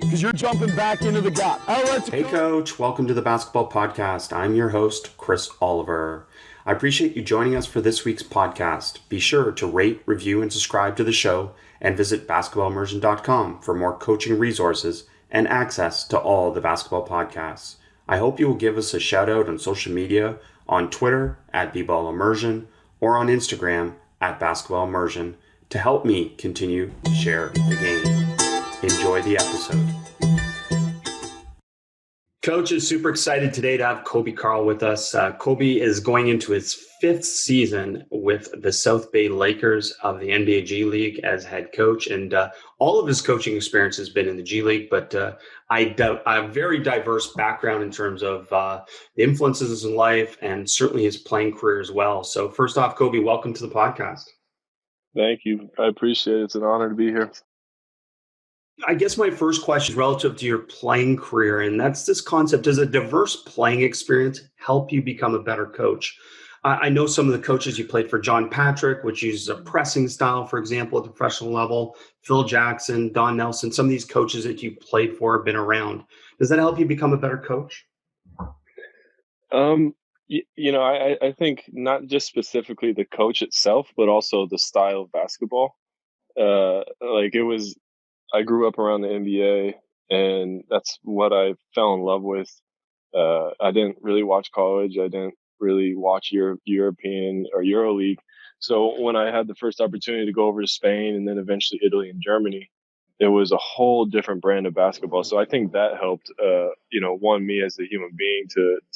Because you're jumping back into the gap. Hey coach, welcome to the Basketball Podcast. I'm your host, Chris Oliver. I appreciate you joining us for this week's podcast. Be sure to rate, review, and subscribe to the show, and visit basketballimmersion.com for more coaching resources and access to all the basketball podcasts. I hope you will give us a shout out on social media, on Twitter at @BBallImmersion, or on Instagram at @BasketballImmersion to help me continue to share the game. Enjoy the episode. Coach is super excited today to have Coby Karl with us. Coby is going into his 5th season with the South Bay Lakers of the NBA G League as head coach. And all of his coaching experience has been in the G League, but a very diverse background in terms of the influences in life and certainly his playing career as well. So first off, Coby, welcome to the podcast. Thank you. I appreciate it. It's an honor to be here. I guess my first question is relative to your playing career, and that's this concept. Does a diverse playing experience help you become a better coach? I know some of the coaches you played for, John Patrick, which uses a pressing style, for example, at the professional level, Phil Jackson, Don Nelson, some of these coaches that you played for have been around. Does that help you become a better coach? I think not just specifically the coach itself, but also the style of basketball. I grew up around the NBA, and that's what I fell in love with. I didn't really watch college. I didn't really watch European or EuroLeague. So when I had the first opportunity to go over to Spain and then eventually Italy and Germany, it was a whole different brand of basketball. So I think that helped, me as a human being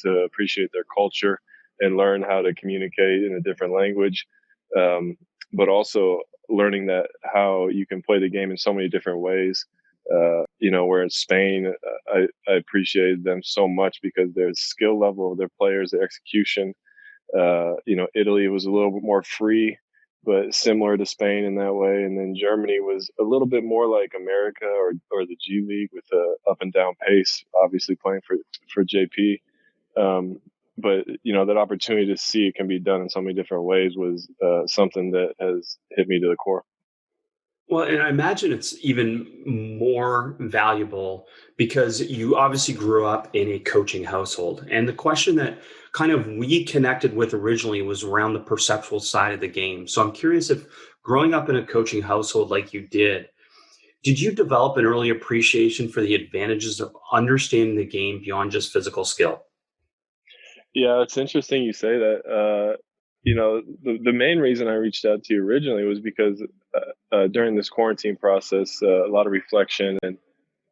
to appreciate their culture and learn how to communicate in a different language. But also learning that how you can play the game in so many different ways. Where in Spain, I appreciated them so much because their skill level of their players, their execution. Italy was a little bit more free, but similar to Spain in that way. And then Germany was a little bit more like America or the G League with a up and down pace, obviously playing for JP. But that opportunity to see it can be done in so many different ways was something that has hit me to the core. Well, and I imagine it's even more valuable because you obviously grew up in a coaching household. And the question that kind of we connected with originally was around the perceptual side of the game. So I'm curious if growing up in a coaching household like you did you develop an early appreciation for the advantages of understanding the game beyond just physical skill? Yeah, it's interesting you say that. The main reason I reached out to you originally was because during this quarantine process, a lot of reflection and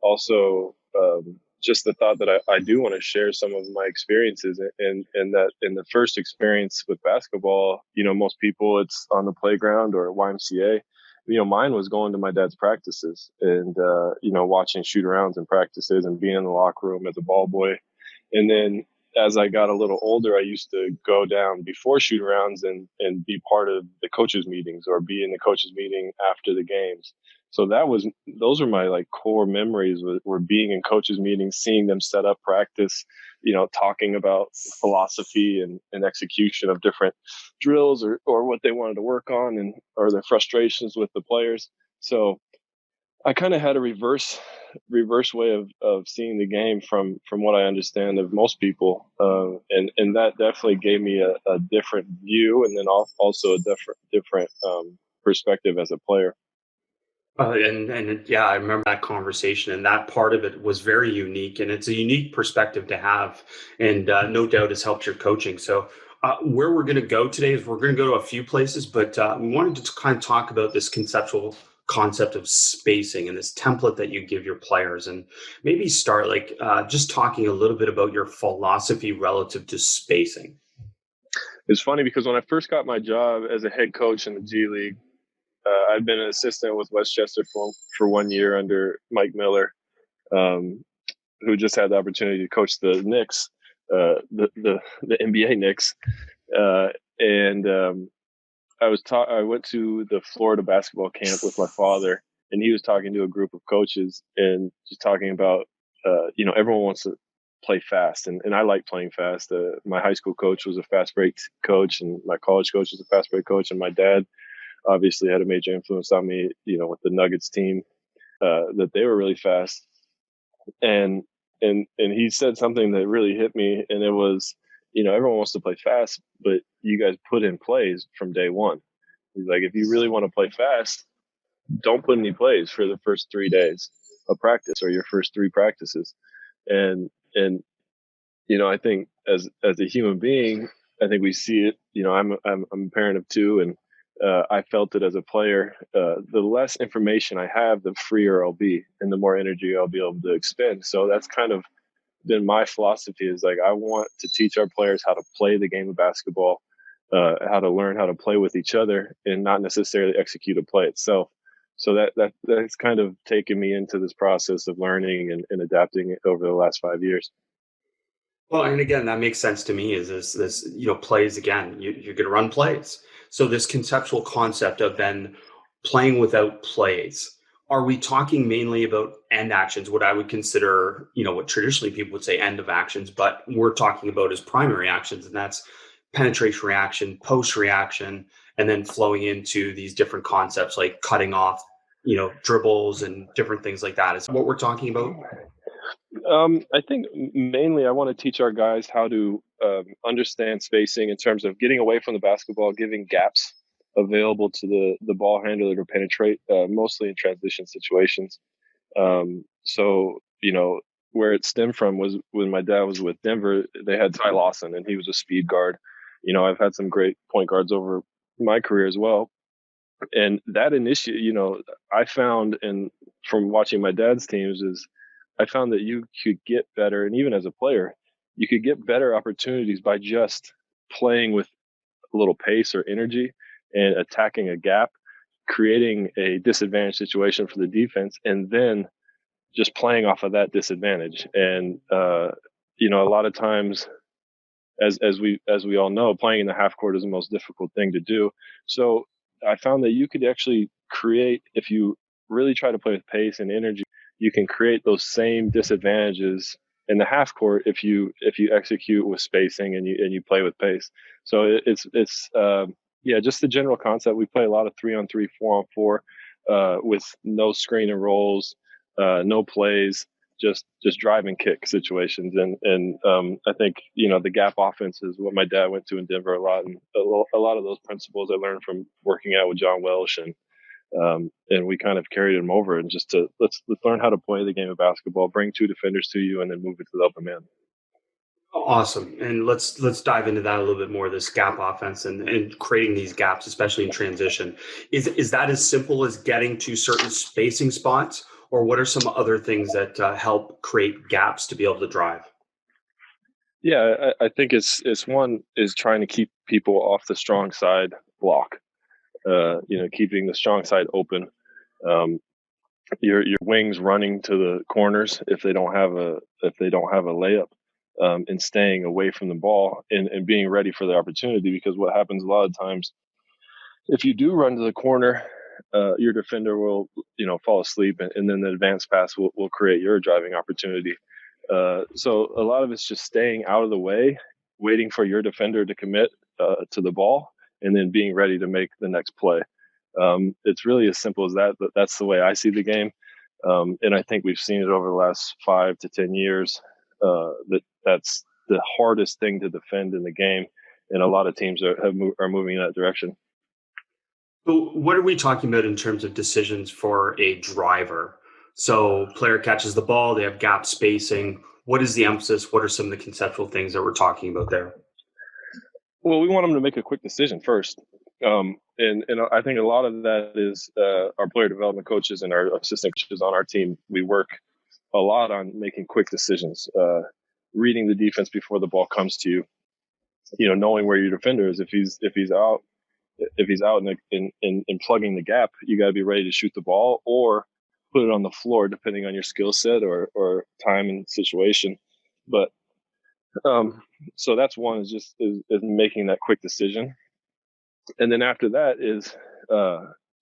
also just the thought that I do want to share some of my experiences and that in the first experience with basketball, most people it's on the playground or YMCA. Mine was going to my dad's practices and, watching shoot arounds and practices and being in the locker room as a ball boy. And then as I got a little older, I used to go down before shoot arounds and be part of the coaches meetings or be in the coaches meeting after the games. So those were my like core memories were being in coaches meetings, seeing them set up practice, talking about philosophy and execution of different drills or what they wanted to work on or their frustrations with the players. So I kind of had a reverse way of seeing the game from what I understand of most people, and that definitely gave me a different view, and then also a different perspective as a player. And yeah, I remember that conversation, and that part of it was very unique, and it's a unique perspective to have, and no doubt has helped your coaching. So where we're going to go today is we're going to go to a few places, but we wanted to kind of talk about this conceptual concept of spacing and this template that you give your players, and maybe start just talking a little bit about your philosophy relative to spacing. It's funny because when I first got my job as a head coach in the G League, I'd been an assistant with Westchester for 1 year under Mike Miller, who just had the opportunity to coach the Knicks, the NBA Knicks, and I went to the Florida basketball camp with my father, and he was talking to a group of coaches and just talking about, everyone wants to play fast, and I like playing fast. My high school coach was a fast break coach, and my college coach was a fast break coach, and my dad obviously had a major influence on me, with the Nuggets team, that they were really fast. And he said something that really hit me, and it was, everyone wants to play fast, but you guys put in plays from day one. He's like, if you really want to play fast, don't put any plays for the first 3 days of practice or your first 3 practices. And I think as a human being, I think we see it. I'm a parent of 2, and I felt it as a player. The less information I have, the freer I'll be, and the more energy I'll be able to expend. So that's kind of been my philosophy. Is like, I want to teach our players how to play the game of basketball, how to learn how to play with each other, and not necessarily execute a play itself. So that's kind of taken me into this process of learning and adapting over the last 5 years. Well, and again, that makes sense to me. Is this plays again? You're going to run plays. So this conceptual concept of then playing without plays. Are we talking mainly about end actions? What I would consider, what traditionally people would say end of actions, but we're talking about as primary actions, and that's penetration reaction, post reaction, and then flowing into these different concepts like cutting off, dribbles and different things like that. Is what we're talking about? I think mainly I want to teach our guys how to understand spacing in terms of getting away from the basketball, giving gaps available to the ball handler to penetrate, mostly in transition situations. So, where it stemmed from was when my dad was with Denver, they had Ty Lawson, and he was a speed guard. I've had some great point guards over my career as well. And that I found, and from watching my dad's teams, is I found that you could get better, and even as a player, you could get better opportunities by just playing with a little pace or energy and attacking a gap, creating a disadvantage situation for the defense, and then just playing off of that disadvantage. And a lot of times, as we all know, playing in the half court is the most difficult thing to do. So I found that you could actually create, if you really try to play with pace and energy, you can create those same disadvantages in the half court if you execute with spacing and you play with pace. So it's just the general concept. We play a lot of 3-on-3, 4-on-4, with no screen and rolls, no plays, just drive and kick situations. And I think the gap offense is what my dad went to in Denver a lot, and a lot of those principles I learned from working out with John Welsh, and we kind of carried them over, and just to let's learn how to play the game of basketball, bring 2 defenders to you, and then move it to the open man. Awesome. And let's dive into that a little bit more, this gap offense and creating these gaps, especially in transition. Is that as simple as getting to certain spacing spots, or what are some other things that help create gaps to be able to drive? Yeah, I think it's one is trying to keep people off the strong side block, keeping the strong side open. Your wings running to the corners if they don't have a layup, and staying away from the ball and being ready for the opportunity. Because what happens a lot of times, if you do run to the corner, your defender will fall asleep, and then the advanced pass will create your driving opportunity. So a lot of it's just staying out of the way, waiting for your defender to commit to the ball, and then being ready to make the next play. It's really as simple as that. But that's the way I see the game, and I think we've seen it over the last 5 to 10 years. That's the hardest thing to defend in the game, and a lot of teams are moving in that direction. So what are we talking about in terms of decisions for a driver? So player catches the ball, they have gap spacing. What is the emphasis? What are some of the conceptual things that we're talking about there? Well, we want them to make a quick decision first. And I think a lot of that is our player development coaches and our assistant coaches on our team. We work a lot on making quick decisions, reading the defense before the ball comes to you, knowing where your defender is. If he's out and plugging the gap, you got to be ready to shoot the ball or put it on the floor, depending on your skill set or time and situation. But so that's one, is making that quick decision. And then after that is,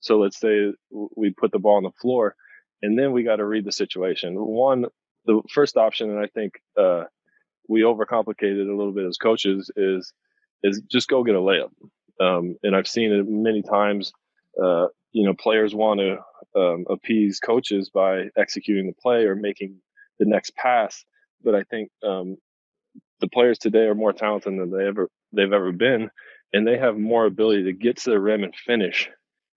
so let's say we put the ball on the floor, and then we got to read the situation. The first option, and I think we overcomplicate it a little bit as coaches, is just go get a layup. And I've seen it many times. Players want to appease coaches by executing the play or making next pass. But I think the players today are more talented than they've ever been, and they have more ability to get to the rim and finish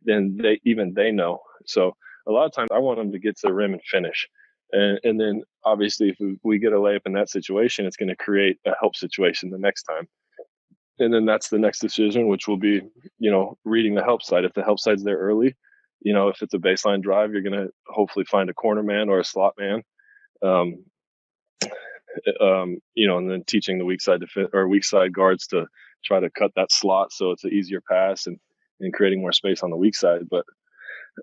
than they know. So a lot of times I want them to get to the rim and finish. And then obviously if we get a layup in that situation, it's going to create a help situation the next time. And then that's the next decision, which will be, reading the help side. If the help side's there early, if it's a baseline drive, you're going to hopefully find a corner man or a slot man. And then teaching the weak side guards to try to cut that slot so it's an easier pass and creating more space on the weak side. But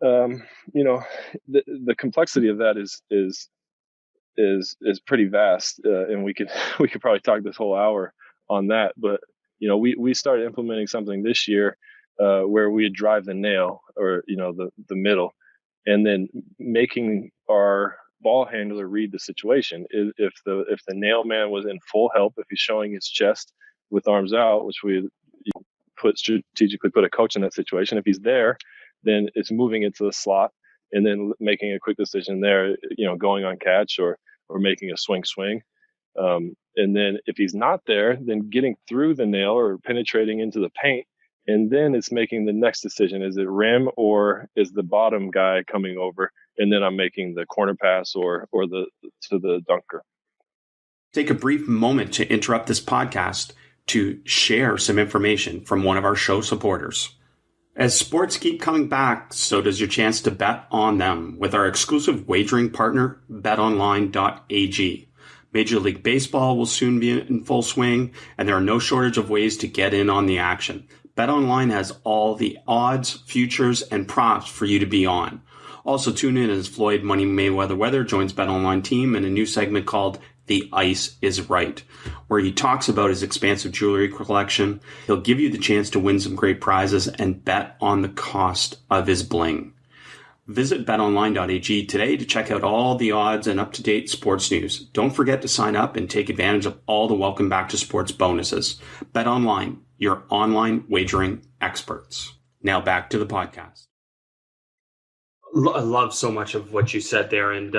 the complexity of that is pretty vast, and we could probably talk this whole hour on that. But we started implementing something this year where we drive the nail, or the middle, and then making our ball handler read the situation. If the nail man was in full help, if he's showing his chest with arms out, which we strategically put a coach in that situation. If he's there, then it's moving into the slot and then making a quick decision there, going on catch or making a swing. And then if he's not there, then getting through the nail or penetrating into the paint. And then it's making the next decision. Is it rim or is the bottom guy coming over? And then I'm making the corner pass or to the dunker. Take a brief moment to interrupt this podcast to share some information from one of our show supporters. As sports keep coming back, so does your chance to bet on them with our exclusive wagering partner, betonline.ag. Major League Baseball will soon be in full swing, and there are no shortage of ways to get in on the action. BetOnline has all the odds, futures, and props for you to be on. Also tune in as Floyd Money Mayweather joins BetOnline team in a new segment called The Ice is Right, where he talks about his expansive jewelry collection. He'll give you the chance to win some great prizes and bet on the cost of his bling. Visit betonline.ag today to check out all the odds and up-to-date sports news. Don't forget to sign up and take advantage of all the welcome back to sports bonuses. BetOnline, your online wagering experts. Now back to the podcast. I love so much of what you said there, and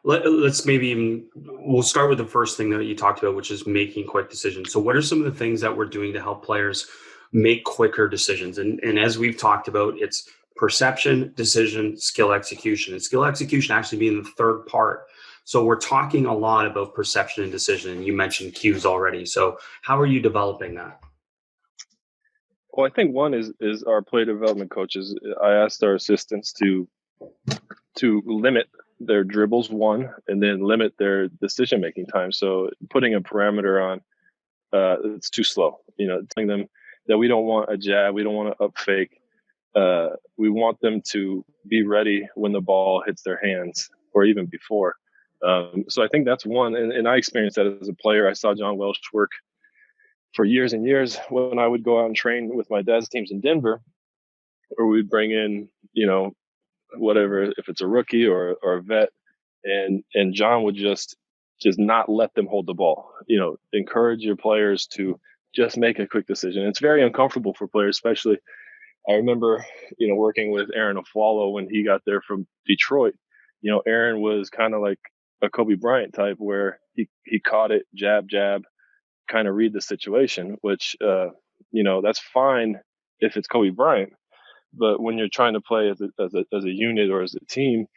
let's we'll start with the first thing that you talked about, which is making quick decisions. So what are some of the things that we're doing to help players make quicker decisions? And as we've talked about, it's perception, decision, skill execution, and skill execution actually being the third part. So we're talking a lot about perception and decision, and you mentioned cues already. So how are you developing that? Well, I think one is our play development coaches. I asked our assistants to limit their dribbles, one, and then limit their decision-making time. So putting a parameter on, it's too slow. Telling them that we don't want a jab, we don't want to up fake. We want them to be ready when the ball hits their hands or even before. So I think that's one. And I experienced that as a player. I saw John Welsh work for years and years when I would go out and train with my dad's teams in Denver, or we'd bring in, whatever, if it's a rookie or a vet, and John would just not let them hold the ball. Encourage your players to just make a quick decision. It's very uncomfortable for players, especially. I remember, working with Aaron Aflalo when he got there from Detroit. Aaron was kind of like a Kobe Bryant type, where he caught it, jab, kind of read the situation, which, that's fine if it's Kobe Bryant. But when you're trying to play as a unit or as a team,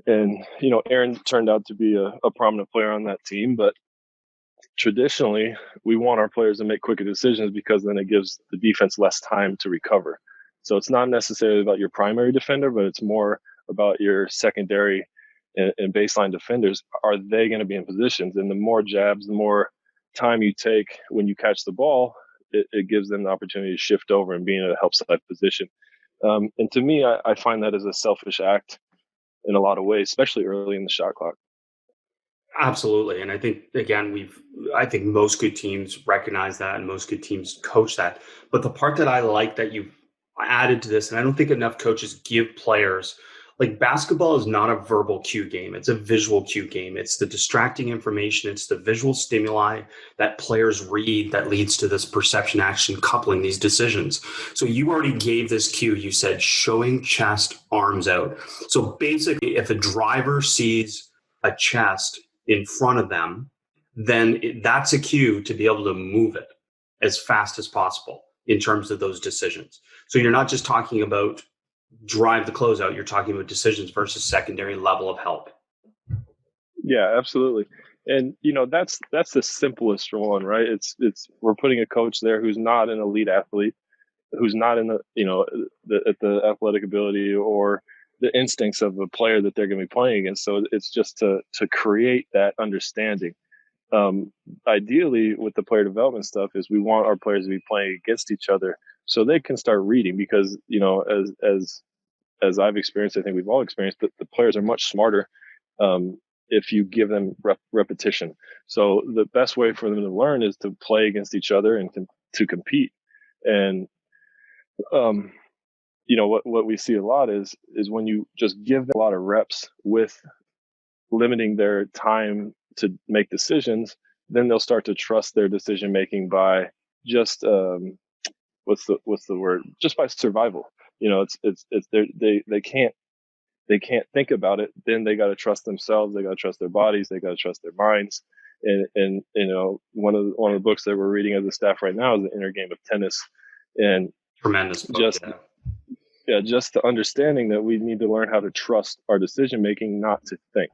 and, Aaron turned out to be a prominent player on that team, but traditionally we want our players to make quicker decisions because then it gives the defense less time to recover. So it's not necessarily about your primary defender, but it's more about your secondary and baseline defenders. Are they going to be in positions? And the more jabs, the more time you take when you catch the ball, it gives them the opportunity to shift over and be in a help side position. And to me, I find that as a selfish act in a lot of ways, especially early in the shot clock. Absolutely. And I think, again, I think most good teams recognize that and most good teams coach that. But the part that I like that you've added to this, and I don't think enough coaches give players, like, basketball is not a verbal cue game. It's a visual cue game. It's the distracting information. It's the visual stimuli that players read that leads to this perception action coupling these decisions. So you already gave this cue. You said showing chest, arms out. So basically, if a driver sees a chest, in front of them, then that's a cue to be able to move it as fast as possible in terms of those decisions. So you're not just talking about drive the closeout, you're talking about decisions versus secondary level of help. Yeah, absolutely. And that's the simplest one, right? It's we're putting a coach there who's not an elite athlete, who's not in the athletic ability or the instincts of a player that they're going to be playing against. So it's just to create that understanding. Ideally, with the player development stuff, is we want our players to be playing against each other so they can start reading, because as I've experienced, I think we've all experienced, that the players are much smarter if you give them repetition. So the best way for them to learn is to play against each other and to compete. And what we see a lot is when you just give them a lot of reps with limiting their time to make decisions, then they'll start to trust their decision making by just what's the word? Just by survival. They can't think about it. Then they got to trust themselves. They got to trust their bodies. They got to trust their minds. And one of the books that we're reading as a staff right now is The Inner Game of Tennis. And tremendous book, just the understanding that we need to learn how to trust our decision making, not to think.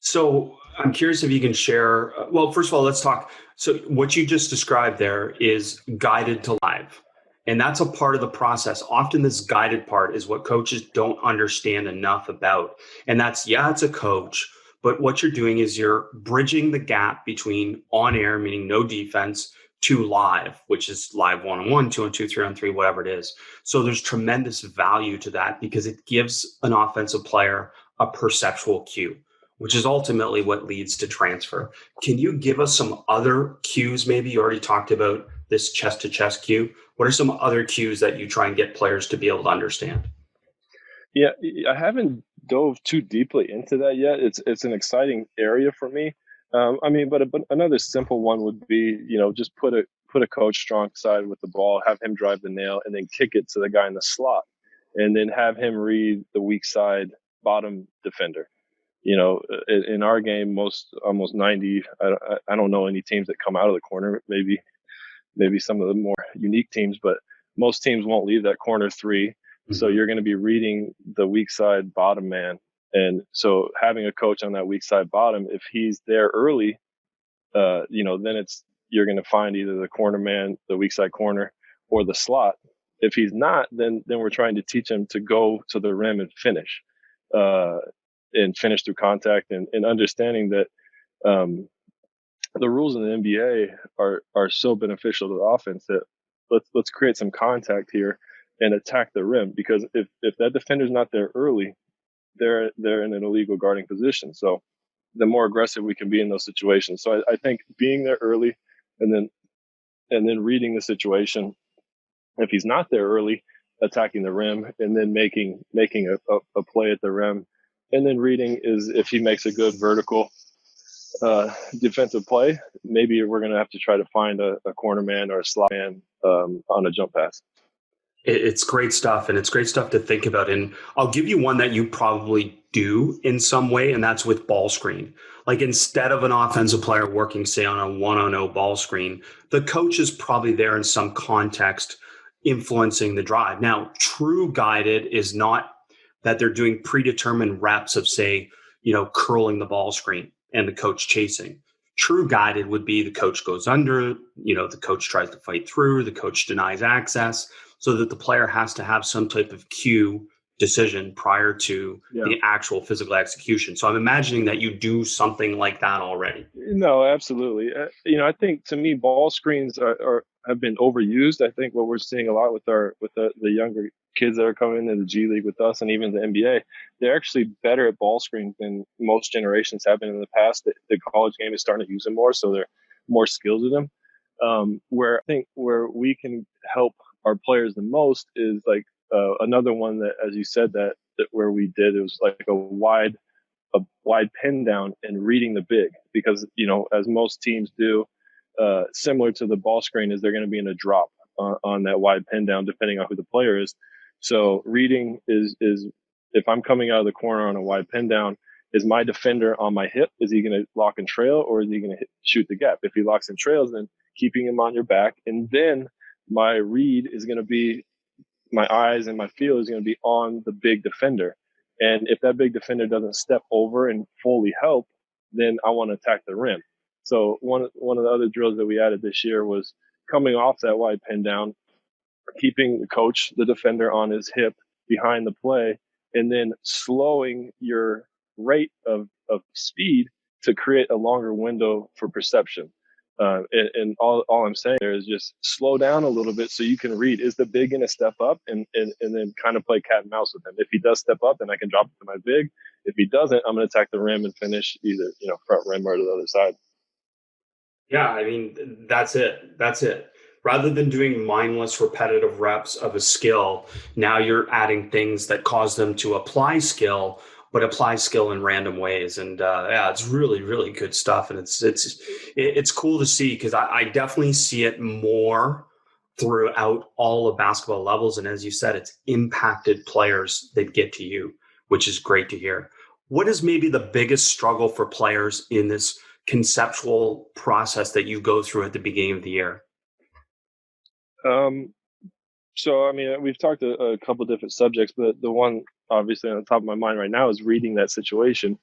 So I'm curious if you can share. Well, first of all, let's talk. So what you just described there is guided to live. And that's a part of the process. Often this guided part is what coaches don't understand enough about. And that's, it's a coach, but what you're doing is you're bridging the gap between on air, meaning no defense, to live, which is live 1-on-1, 2-on-2, 3-on-3, whatever it is. So there's tremendous value to that because it gives an offensive player a perceptual cue, which is ultimately what leads to transfer. Can you give us some other cues? Maybe you already talked about this chest to chest cue. What are some other cues that you try and get players to be able to understand? Yeah, I haven't dove too deeply into that yet. It's an exciting area for me. But another simple one would be, just put a coach strong side with the ball, have him drive the nail, and then kick it to the guy in the slot, and then have him read the weak side bottom defender. In our game, almost 90. I don't know any teams that come out of the corner. Maybe some of the more unique teams, but most teams won't leave that corner three. Mm-hmm. So you're going to be reading the weak side bottom man. And so having a coach on that weak side bottom, if he's there early, then you're going to find either the corner man, the weak side corner, or the slot. If he's not, then we're trying to teach him to go to the rim and finish through contact, and understanding that the rules in the NBA are so beneficial to the offense that let's create some contact here and attack the rim, because if that defender's not there early, they're in an illegal guarding position. So the more aggressive we can be in those situations. So I think being there early and then reading the situation. If he's not there early, attacking the rim and then making a play at the rim, and then reading is if he makes a good vertical defensive play, maybe we're going to have to try to find a corner man or a slot man on a jump pass. It's great stuff, and it's great stuff to think about. And I'll give you one that you probably do in some way, and that's with ball screen. Like instead of an offensive player working, say, on a 1-on-0 ball screen, the coach is probably there in some context influencing the drive. Now, true guided is not that they're doing predetermined reps of, say, curling the ball screen and the coach chasing. True guided would be the coach goes under, the coach tries to fight through, the coach denies access, so that the player has to have some type of cue decision prior to the actual physical execution. So I'm imagining that you do something like that already. No, absolutely. I think to me, ball screens have been overused. I think what we're seeing a lot with the younger kids that are coming into the G League with us and even the NBA, they're actually better at ball screens than most generations have been in the past. The college game is starting to use them more, so they're more skilled with them. Where I think where we can help our players the most is like another one that, as you said, that where we did, it was like a wide pin down and reading the big, because as most teams do, similar to the ball screen, is they're going to be in a drop on that wide pin down depending on who the player is. So reading is if I'm coming out of the corner on a wide pin down is my defender on my hip? Is he going to lock and trail, or is he going to shoot the gap? If he locks and trails, then keeping him on your back. And then my read is going to be, my eyes and my feel is going to be on the big defender. And if that big defender doesn't step over and fully help, then I want to attack the rim. So one of the other drills that we added this year was coming off that wide pin down, keeping the defender on his hip behind the play, and then slowing your rate of speed to create a longer window for perception. And all I'm saying there is just slow down a little bit so you can read. Is the big going to step up, and then kind of play cat and mouse with him? If he does step up, then I can drop it to my big. If he doesn't, I'm going to attack the rim and finish either, front rim or to the other side. Yeah, I mean, that's it. Rather than doing mindless, repetitive reps of a skill, now you're adding things that cause them to apply skill, but apply skill in random ways. And it's really, really good stuff. And it's cool to see, because I definitely see it more throughout all of basketball levels. And as you said, it's impacted players that get to you, which is great to hear. What is maybe the biggest struggle for players in this conceptual process that you go through at the beginning of the year? So, I mean, we've talked a couple different subjects, but the one obviously on the top of my mind right now is reading that situation,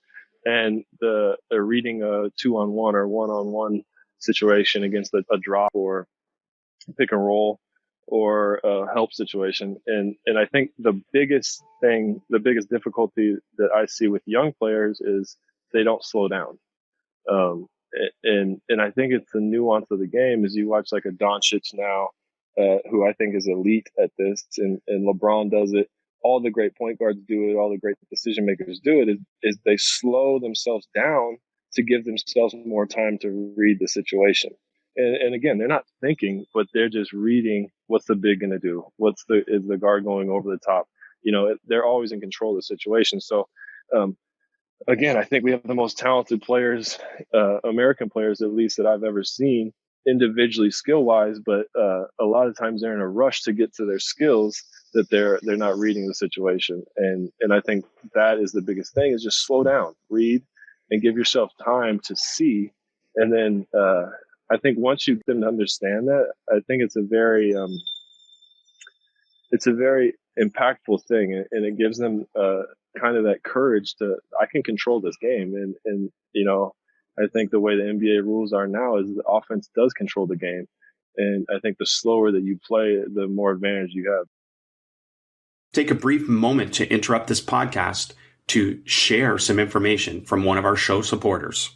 and the reading a 2-on-1 or 1-on-1 situation against a drop or pick and roll or a help situation. And I think the biggest difficulty that I see with young players is they don't slow down. And I think it's the nuance of the game. Is you watch like a Doncic now, who I think is elite at this, and LeBron does it. All the great point guards do it. All the great decision makers do it. Is they slow themselves down to give themselves more time to read the situation. And again, they're not thinking, but they're just reading. What's the big going to do? Is the guard going over the top? They're always in control of the situation. So, again, I think we have the most talented players, American players at least, that I've ever seen individually skill wise, but a lot of times they're in a rush to get to their skills that they're not reading the situation. And I think that is the biggest thing, is just slow down, read, and give yourself time to see. And then I think once you can understand that, I think it's a very impactful thing, and it gives them kind of that courage to, I can control this game. And I think the way the NBA rules are now is the offense does control the game. And I think the slower that you play, the more advantage you have. Take a brief moment to interrupt this podcast to share some information from one of our show supporters.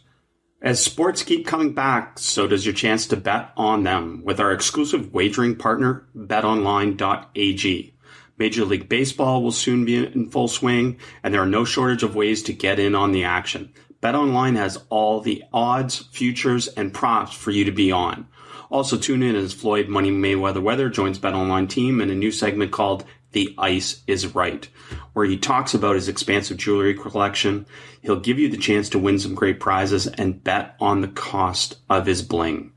As sports keep coming back, so does your chance to bet on them with our exclusive wagering partner, betonline.ag. Major League Baseball will soon be in full swing, and there are no shortage of ways to get in on the action. BetOnline has all the odds, futures, and props for you to be on. Also tune in as Floyd Money Mayweather joins BetOnline team in a new segment called The Ice is Right, where he talks about his expansive jewelry collection. He'll give you the chance to win some great prizes and bet on the cost of his bling.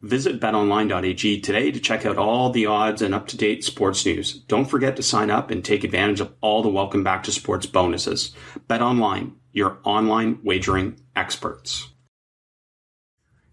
Visit betonline.ag today to check out all the odds and up-to-date sports news. Don't forget to sign up and take advantage of all the welcome back to sports bonuses. BetOnline, your online wagering experts.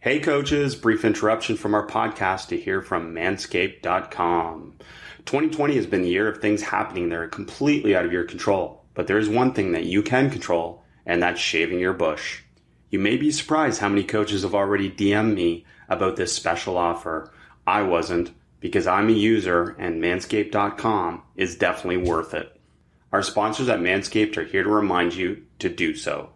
Hey coaches, brief interruption from our podcast to hear from manscaped.com. 2020 has been the year of things happening that are completely out of your control, but there is one thing that you can control, and that's shaving your bush. You may be surprised how many coaches have already DM'd me about this special offer. I wasn't, because I'm a user, and manscaped.com is definitely worth it. Our sponsors at Manscaped are here to remind you to do so.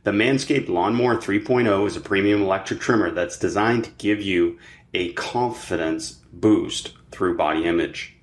The Manscaped Lawnmower 3.0 is a premium electric trimmer that's designed to give you a confidence boost through body image.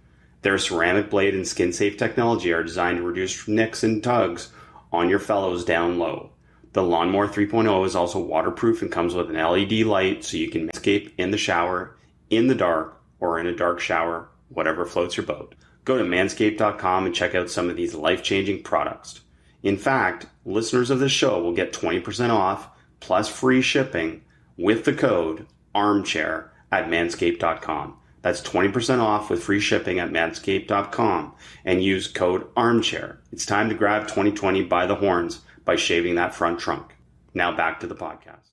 Their ceramic blade and skin-safe technology are designed to reduce nicks and tugs on your fellows down low. The Lawnmower 3.0 is also waterproof and comes with an LED light so you can manscape in the shower, in the dark, or in a dark shower, whatever floats your boat. Go to manscaped.com and check out some of these life-changing products. In fact, listeners of this show will get 20% off plus free shipping with the code ARMCHAIR at manscaped.com. That's 20% off with free shipping at manscaped.com and use code ARMCHAIR. It's time to grab 2020 by the horns by shaving that front trunk. Now back to the podcast.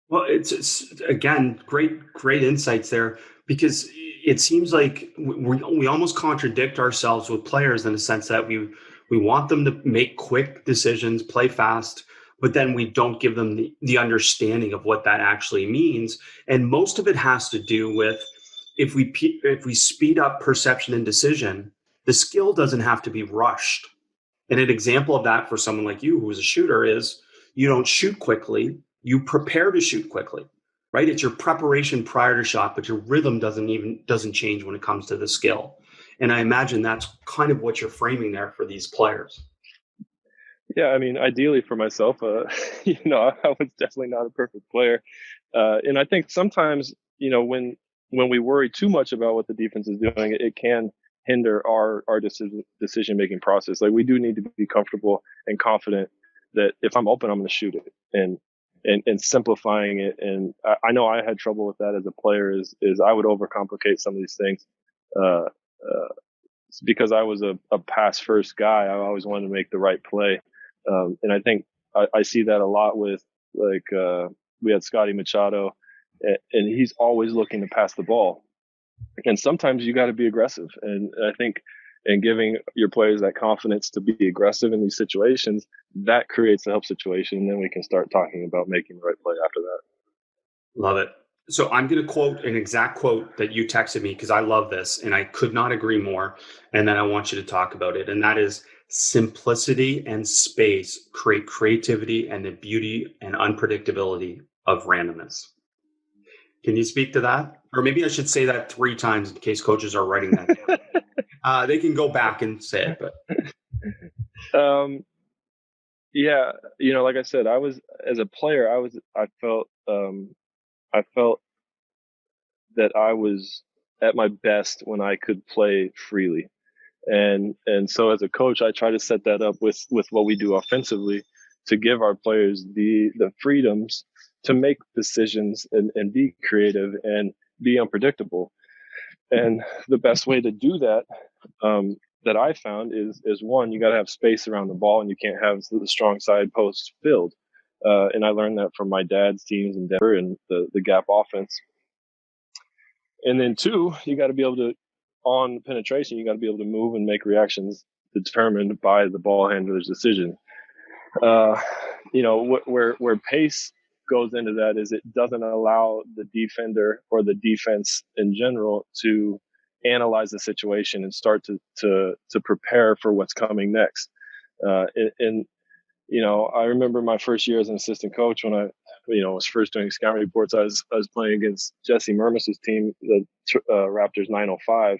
Well, it's again, great insights there, because it seems like we almost contradict ourselves with players in the sense that we want them to make quick decisions, play fast, but then we don't give them the understanding of what that actually means. And most of it has to do with if we speed up perception and decision, the skill doesn't have to be rushed. And an example of that for someone like you who is a shooter is you don't shoot quickly, you prepare to shoot quickly, right? It's your preparation prior to shot, but your rhythm doesn't change when it comes to the skill. And I imagine that's kind of what you're framing there for these players. Yeah, I mean, ideally for myself, I was definitely not a perfect player. And I think sometimes, when we worry too much about what the defense is doing, it can hinder our decision-making process. Like, we do need to be comfortable and confident that if I'm open, I'm going to shoot it, and simplifying it. And I know I had trouble with that as a player is I would overcomplicate some of these things. Because I was a pass first guy, I always wanted to make the right play. And I think I see that a lot with, like, we had Scotty Machado, and he's always looking to pass the ball. And sometimes you got to be aggressive. And I think in giving your players that confidence to be aggressive in these situations, that creates a help situation. And then we can start talking about making the right play after that. Love it. So I'm going to quote an exact quote that you texted me, because I love this and I could not agree more. And then I want you to talk about it. And that is, simplicity and space create creativity and the beauty and unpredictability of randomness. Can you speak to that? Or maybe I should say that 3 times in case coaches are writing that down. They can go back and say it. But yeah, like I said, I was, as a player, I felt that I was at my best when I could play freely. And so as a coach, I try to set that up with what we do offensively to give our players the freedoms to make decisions and be creative and be unpredictable. And the best way to do that, that I found is one, you got to have space around the ball, and you can't have the strong side posts filled. And I learned that from my dad's teams in Denver and the gap offense. And then 2, you got to be able to, on penetration, you got to be able to move and make reactions determined by the ball handler's decision. Where pace goes into that is it doesn't allow the defender or the defense in general to analyze the situation and start to prepare for what's coming next. I remember my first year as an assistant coach when I was first doing scouting reports. I was playing against Jesse Mermis's team, the Raptors 905,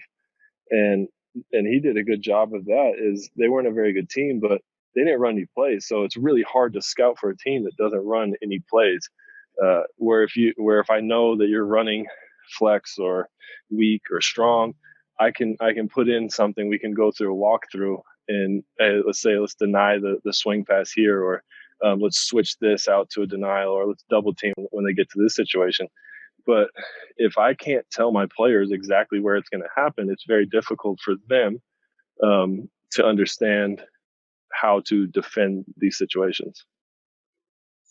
and he did a good job of that. Is they weren't a very good team, but they didn't run any plays, so it's really hard to scout for a team that doesn't run any plays. Where if I know that you're running flex or weak or strong, I can put in something. We can go through a walkthrough and let's deny the swing pass here, or let's switch this out to a denial, or let's double team when they get to this situation. But if I can't tell my players exactly where it's going to happen, it's very difficult for them to understand how to defend these situations.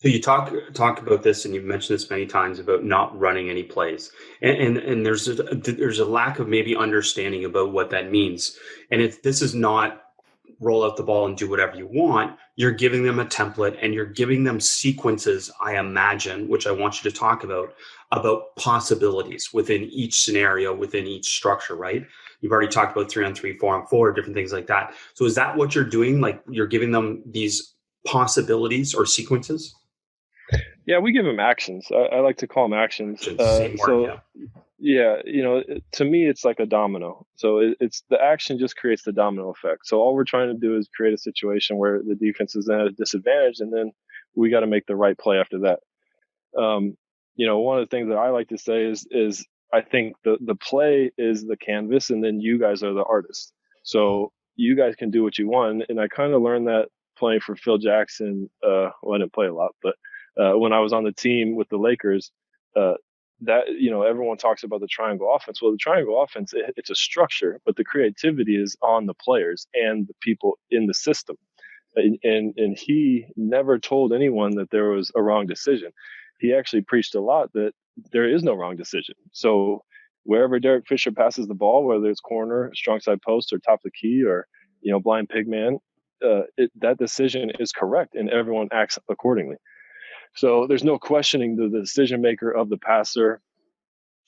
so you talk about this, and you've mentioned this many times about not running any plays, and there's a lack of maybe understanding about what that means. And if this is not roll out the ball and do whatever you want, you're giving them a template and you're giving them sequences, I imagine, which I want you to talk about possibilities within each scenario, within each structure, right? You've already talked about 3-on-3, 4-on-4, different things like that. So is that what you're doing? Like, you're giving them these possibilities or sequences? Yeah, we give them actions. I like to call them actions. Same word, yeah, to me, it's like a domino. So it's the action just creates the domino effect. So all we're trying to do is create a situation where the defense is at a disadvantage, and then we got to make the right play after that. One of the things that I like to say is I think the play is the canvas, and then you guys are the artists. So you guys can do what you want. And I kind of learned that playing for Phil Jackson. I didn't play a lot, but when I was on the team with the Lakers, that everyone talks about the triangle offense. Well, the triangle offense, it's a structure, but the creativity is on the players and the people in the system. And he never told anyone that there was a wrong decision. He actually preached a lot that there is no wrong decision. So wherever Derek Fisher passes the ball, whether it's corner, strong side post, or top of the key, or blind pig man, that decision is correct, and everyone acts accordingly. So there's no questioning the decision maker of the passer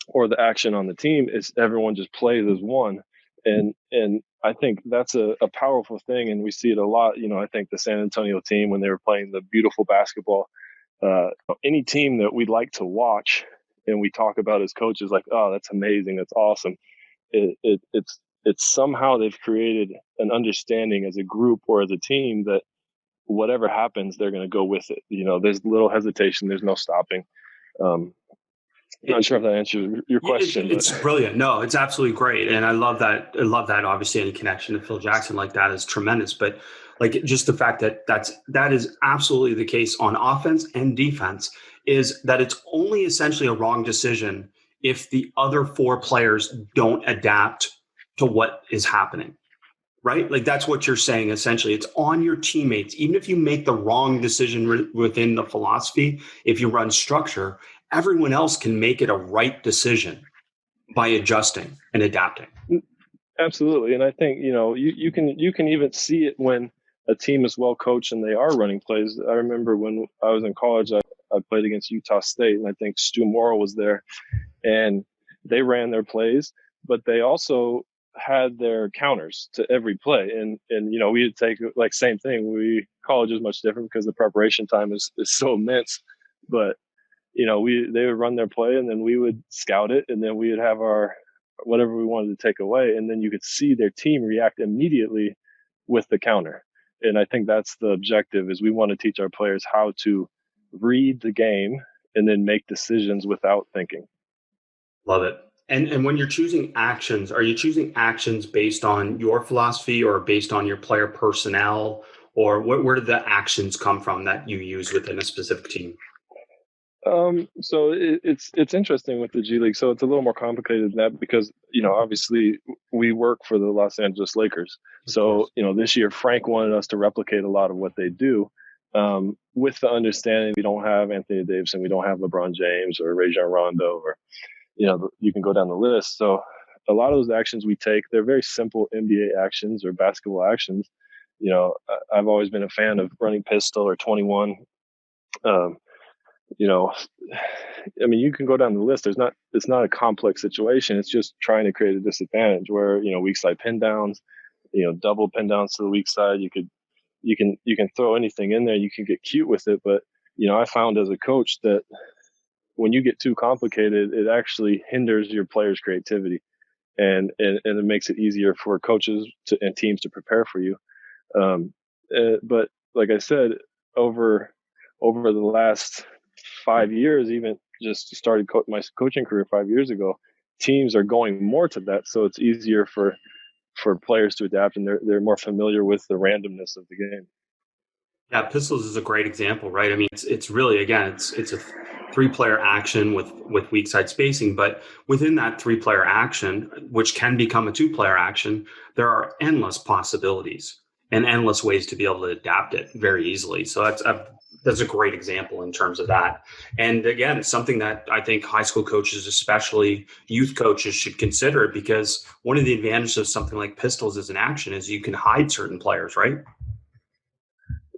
or the action on the team. It's everyone just plays as one. And I think that's a powerful thing, and we see it a lot. I think the San Antonio team, when they were playing the beautiful basketball, any team that we'd like to watch and we talk about as coaches, like, oh, that's amazing, that's awesome. It's somehow they've created an understanding as a group or as a team that whatever happens, they're going to go with it. There's little hesitation. There's no stopping. Not sure if that answers your question. It's brilliant. No, it's absolutely great. And I love that. Obviously, any connection to Phil Jackson like that is tremendous. But like just the fact that that is absolutely the case on offense and defense is that it's only essentially a wrong decision if the other four players don't adapt to what is happening. Right? Like that's what you're saying. Essentially, it's on your teammates. Even if you make the wrong decision within the philosophy, if you run structure, everyone else can make it a right decision by adjusting and adapting. Absolutely. And I think, you can even see it when a team is well coached and they are running plays. I remember when I was in college, I played against Utah State, and I think Stu Morrill was there, and they ran their plays, but they also had their counters to every play. And we'd take like same thing. College is much different because the preparation time is so immense, but they would run their play, and then we would scout it, and then we would have our whatever we wanted to take away, and then you could see their team react immediately with the counter. And I think that's the objective, is we want to teach our players how to read the game and then make decisions without thinking. Love it. And when you're choosing actions, are you choosing actions based on your philosophy or based on your player personnel, or where did the actions come from that you use within a specific team? So it's interesting with the G League. So it's a little more complicated than that because, obviously we work for the Los Angeles Lakers. So, this year Frank wanted us to replicate a lot of what they do, with the understanding we don't have Anthony Davis, we don't have LeBron James or Rajon Rondo, or, you can go down the list. So a lot of those actions we take, they're very simple NBA actions or basketball actions. I've always been a fan of running pistol or 21. You can go down the list. It's not a complex situation. It's just trying to create a disadvantage where, weak side pin downs, double pin downs to the weak side. You can throw anything in there. You can get cute with it. But, I found as a coach that when you get too complicated, it actually hinders your players' creativity, and it makes it easier for coaches and teams to prepare for you. But like I said, over the last 5 years, even just started my coaching career 5 years ago, teams are going more to that. So it's easier for players to adapt, and they're more familiar with the randomness of the game. Yeah, pistols is a great example, right? I mean, it's really, again, it's a 3-player action with weak side spacing, but within that 3-player action, which can become a 2-player action, there are endless possibilities and endless ways to be able to adapt it very easily. So that's a great example in terms of that. And again, it's something that I think high school coaches, especially youth coaches, should consider, because one of the advantages of something like pistols as an action is you can hide certain players, right?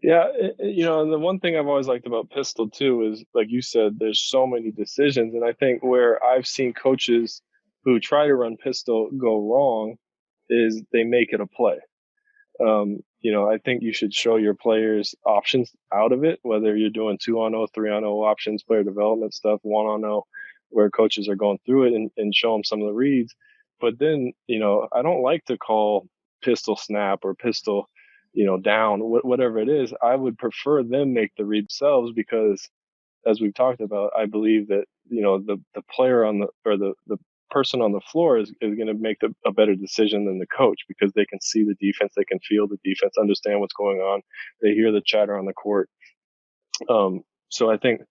Yeah, and the one thing I've always liked about pistol too is, like you said, there's so many decisions. And I think where I've seen coaches who try to run pistol go wrong is they make it a play. I think you should show your players options out of it, whether you're doing 2-on-0, 3-on-0 options, player development stuff, 1-on-0, where coaches are going through it and show them some of the reads. But then, I don't like to call pistol snap or pistol, down, whatever it is. I would prefer them make the read themselves, because as we've talked about, I believe that, the player the person on the floor is going to make a better decision than the coach, because they can see the defense, they can feel the defense, understand what's going on, they hear the chatter on the court. So I think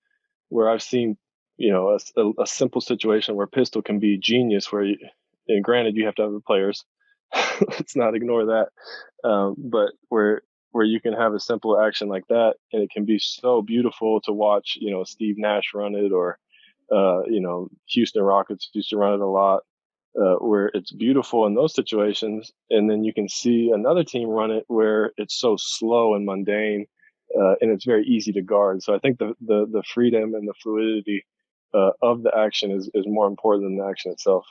where I've seen, a simple situation where pistol can be genius, and granted you have to have the players, let's not ignore that, but where where you can have a simple action like that, and it can be so beautiful to watch. Steve Nash run it, or Houston Rockets used to run it a lot, where it's beautiful in those situations, and then you can see another team run it where it's so slow and mundane, and it's very easy to guard. So I think the freedom and the fluidity of the action is more important than the action itself.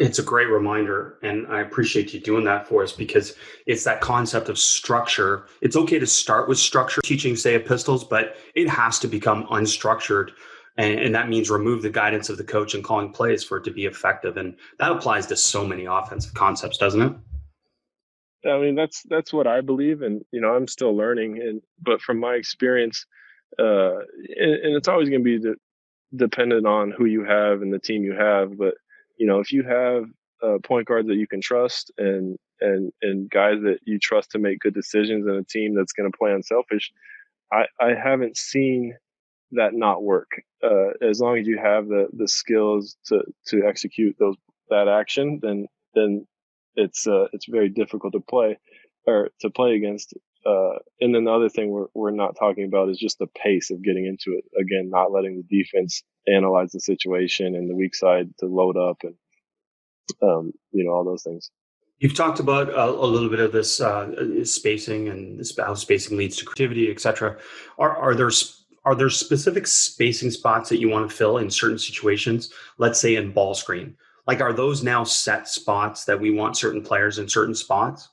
It's a great reminder, and I appreciate you doing that for us, because it's that concept of structure. It's okay to start with structure, teaching, say, epistles, but it has to become unstructured. And that means remove the guidance of the coach and calling plays for it to be effective. And that applies to so many offensive concepts, doesn't it? I mean, that's what I believe, and I'm still learning. But from my experience, and it's always going to be dependent on who you have and the team you have. But if you have point guards that you can trust, and guys that you trust to make good decisions, and a team that's going to play unselfish, I haven't seen that not work. As long as you have the skills to execute that action, then it's very difficult to play against. And then the other thing we're not talking about is just the pace of getting into it. Again, not letting the defense analyze the situation and the weak side to load up, and all those things. You've talked about a little bit of this spacing, and how spacing leads to creativity, et cetera. Are there specific spacing spots that you want to fill in certain situations? Let's say in ball screen. Like, are those now set spots that we want certain players in certain spots?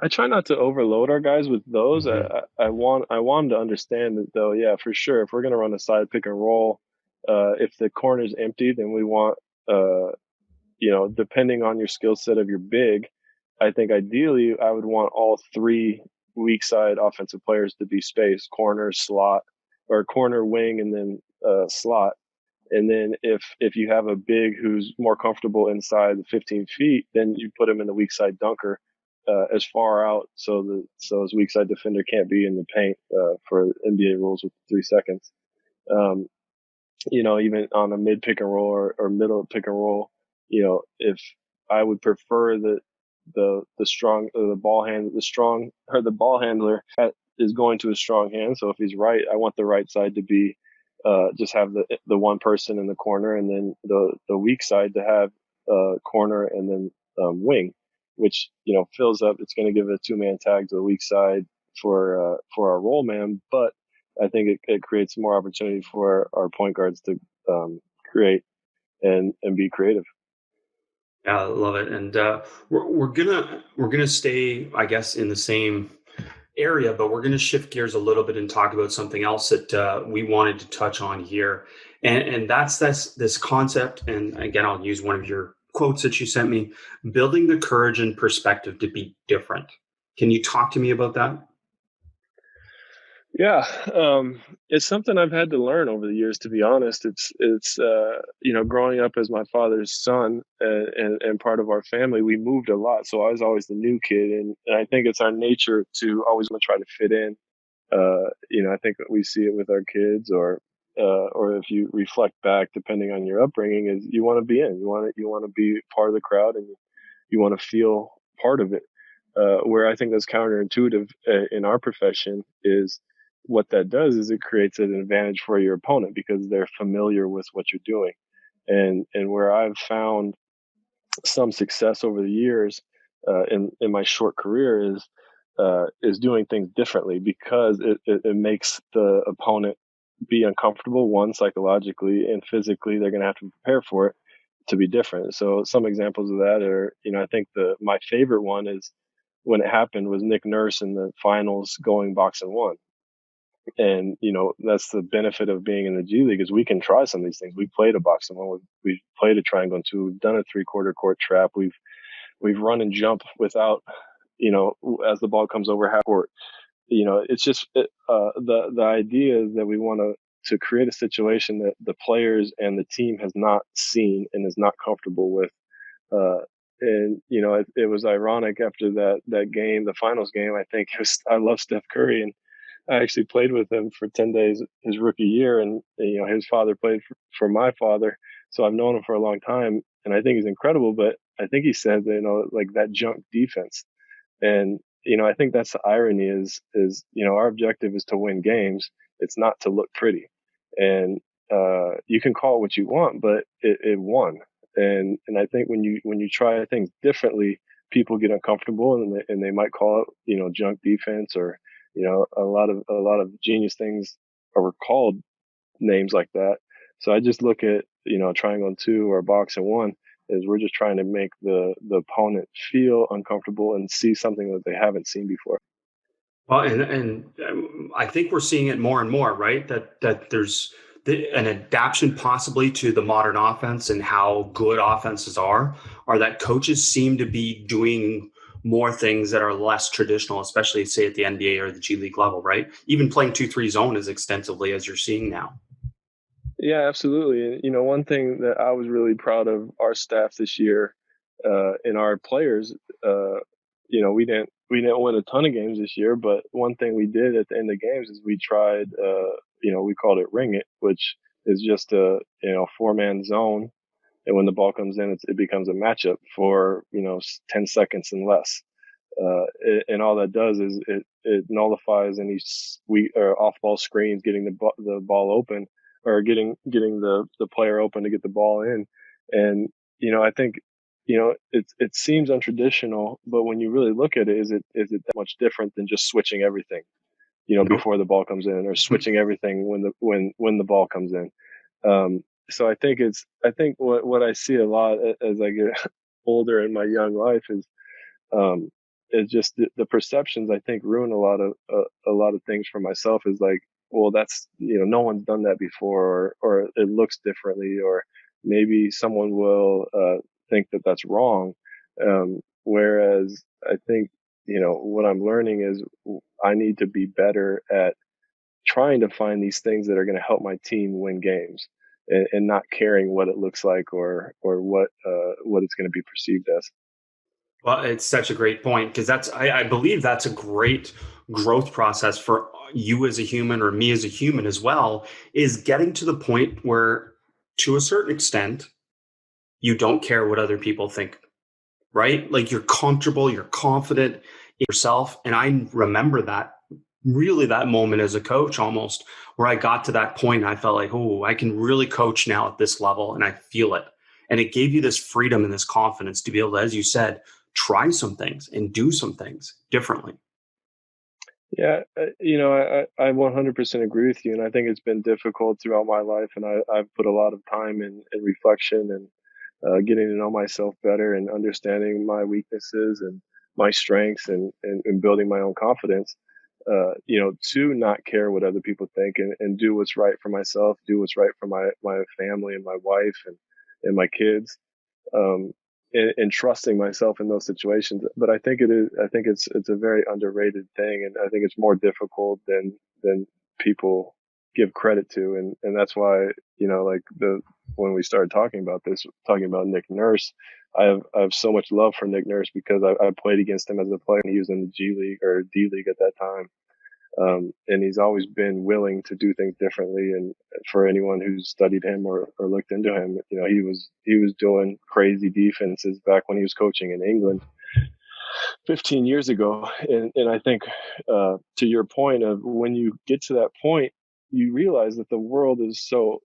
I try not to overload our guys with those. Mm-hmm. I want them to understand that, though. Yeah, for sure. If we're going to run a side pick and roll, if the corner's empty, then we want, depending on your skill set of your big, I think ideally I would want all three weak side offensive players to be spaced: corner, slot, or corner, wing, and then slot. And then if you have a big who's more comfortable inside the 15 feet, then you put him in the weak side dunker, as far out so his weak side defender can't be in the paint, for NBA rules with 3 seconds. Even on a mid pick and roll or middle pick and roll, if I would prefer that the strong the ball hand the strong or the ball handler is going to a strong hand. So if he's right, I want the right side to be just have the one person in the corner, and then the weak side to have corner and then wing, which fills up. It's going to give a 2-man tag to the weak side for our roll man, but I think it creates more opportunity for our point guards to create and be creative. Yeah, I love it. And we're gonna stay, I guess, in the same area, but we're gonna shift gears a little bit and talk about something else that we wanted to touch on here, and that's this concept. And again, I'll use one of your quotes that you sent me: building the courage and perspective to be different. Can you talk to me about that? Yeah, it's something I've had to learn over the years. To be honest, it's growing up as my father's son, and part of our family, we moved a lot, so I was always the new kid, and I think it's our nature to always want to try to fit in. I think we see it with our kids, or if you reflect back, depending on your upbringing, is you want to be in, you want to be part of the crowd, and you want to feel part of it. Where I think that's counterintuitive in our profession is what that does is it creates an advantage for your opponent because they're familiar with what you're doing. And where I've found some success over the years, in my short career, is doing things differently, because it makes the opponent be uncomfortable, one, psychologically, and physically they're going to have to prepare for it to be different. So some examples of that are, I think my favorite one is when it happened was Nick Nurse in the finals going box and one. And, that's the benefit of being in the G League, is we can try some of these things. We played a box and one. We've played a triangle and two. We've done a 3/4 court trap. We've run and jump without, as the ball comes over half court. It's just the idea is that we want to create a situation that the players and the team has not seen and is not comfortable with. And it was ironic after that game, the finals game. I think I love Steph Curry, and I actually played with him for 10 days his rookie year, and his father played for my father, so I've known him for a long time, and I think he's incredible. But I think he said that, like that junk defense, and I think that's the irony is our objective is to win games. It's not to look pretty. And you can call it what you want, but it won. And I think when you try things differently, people get uncomfortable and they might call it, junk defense or, a lot of genius things are called names like that. So I just look at, triangle and two or box and one is we're just trying to make the opponent feel uncomfortable and see something that they haven't seen before. Well, and I think we're seeing it more and more, right? That there's an adaptation possibly to the modern offense and how good offenses are that coaches seem to be doing more things that are less traditional, especially say at the NBA or the G League level, right? Even playing 2-3 zone as extensively as you're seeing now. Yeah, absolutely. And, one thing that I was really proud of our staff this year, and our players, we didn't win a ton of games this year, but one thing we did at the end of games is we tried, we called it ring it, which is just a, 4-man zone. And when the ball comes in, it becomes a matchup for, 10 seconds and less. And all that does is it nullifies any off ball screens, getting the ball open or getting the player open to get the ball in. And, I think, it seems untraditional, but when you really look at it, is it that much different than just switching everything, before the ball comes in or switching everything when the ball comes in. So I think what I see a lot as I get older in my young life is just the perceptions. I think ruin a lot of things for myself. Is like, well, that's no one's done that before, or it looks differently, or maybe someone will think that that's wrong. Whereas I think what I'm learning is I need to be better at trying to find these things that are going to help my team win games, and not caring what it looks like or what it's going to be perceived as. Well, it's such a great point because I believe that's a great growth process for you as a human or me as a human as well, is getting to the point where to a certain extent, you don't care what other people think, right? Like you're comfortable, you're confident in yourself. And I remember that moment as a coach almost where I got to that point. I felt like, oh, I can really coach now at this level and I feel it. And it gave you this freedom and this confidence to be able to, as you said, try some things and do some things differently. Yeah, I 100% agree with you, and I think it's been difficult throughout my life, and I've put a lot of time in reflection and getting to know myself better and understanding my weaknesses and my strengths and building my own confidence. To not care what other people think and do what's right for myself, do what's right for my family and my wife and my kids. Um, and trusting myself in those situations. But I think it's a very underrated thing, and I think it's more difficult than people give credit to, and that's why like when we started talking about Nick Nurse, I have so much love for Nick Nurse because I played against him as a player, and he was in the G League or D League at that time. And he's always been willing to do things differently. And for anyone who's studied him or looked into him, he was doing crazy defenses back when he was coaching in England 15 years ago. And I think, to your point of when you get to that point, you realize that the world is so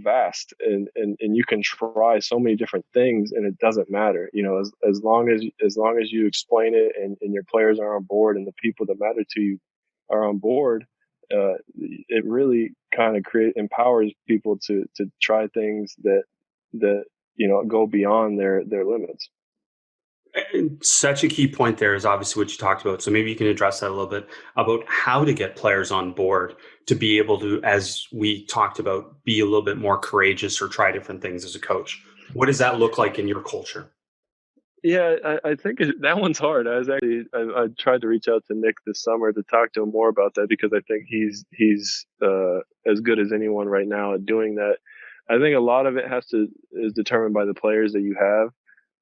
vast and you can try so many different things and it doesn't matter, as long as you explain it and your players are on board and the people that matter to you are on board. It really kind of empowers people to try things that go beyond their limits. And such a key point there is obviously what you talked about. So maybe you can address that a little bit about how to get players on board to be able to, as we talked about, be a little bit more courageous or try different things as a coach. What does that look like in your culture? Yeah, I think that one's hard. I tried to reach out to Nick this summer to talk to him more about that because I think he's as good as anyone right now at doing that. I think a lot of it is determined by the players that you have,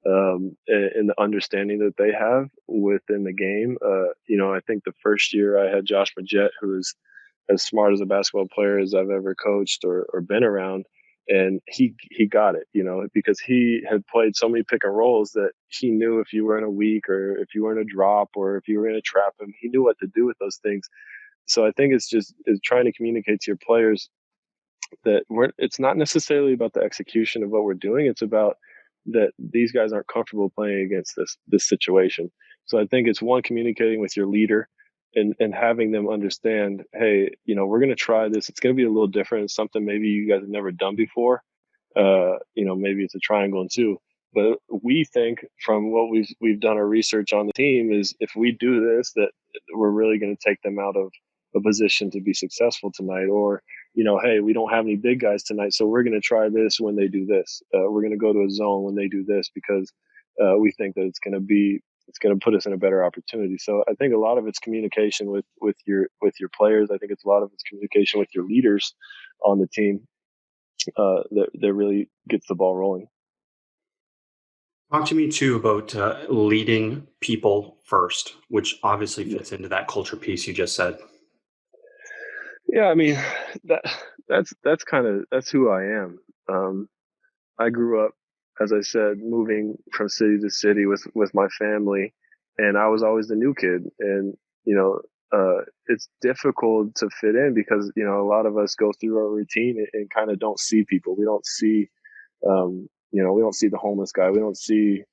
and the understanding that they have within the game. I think the first year I had Josh Majette, who is as smart as a basketball player as I've ever coached or been around. And he got it, because he had played so many pick and rolls that he knew if you were in a weak or if you were in a drop or if you were going to trap him, he knew what to do with those things. So I think it's trying to communicate to your players that it's not necessarily about the execution of what we're doing. It's about that these guys aren't comfortable playing against this situation. So I think it's one, communicating with your leader and having them understand, hey, we're going to try this. It's going to be a little different. It's something maybe you guys have never done before. Maybe it's a triangle and two. But we think from what we've done our research on the team is if we do this, that we're really going to take them out of a position to be successful tonight. Or, hey, we don't have any big guys tonight, so we're going to try this when they do this. We're going to go to a zone when they do this because we think that it's going to put us in a better opportunity. So I think a lot of it's communication with your players. I think it's a lot of it's communication with your leaders on the team that really gets the ball rolling. Talk to me too about leading people first, which obviously fits into that culture piece you just said. Yeah, I mean that's who I am. I grew up, as I said, moving from city to city with my family, and I was always the new kid. And it's difficult to fit in because a lot of us go through our routine and kind of don't see people. We don't see we don't see the homeless guy. We don't see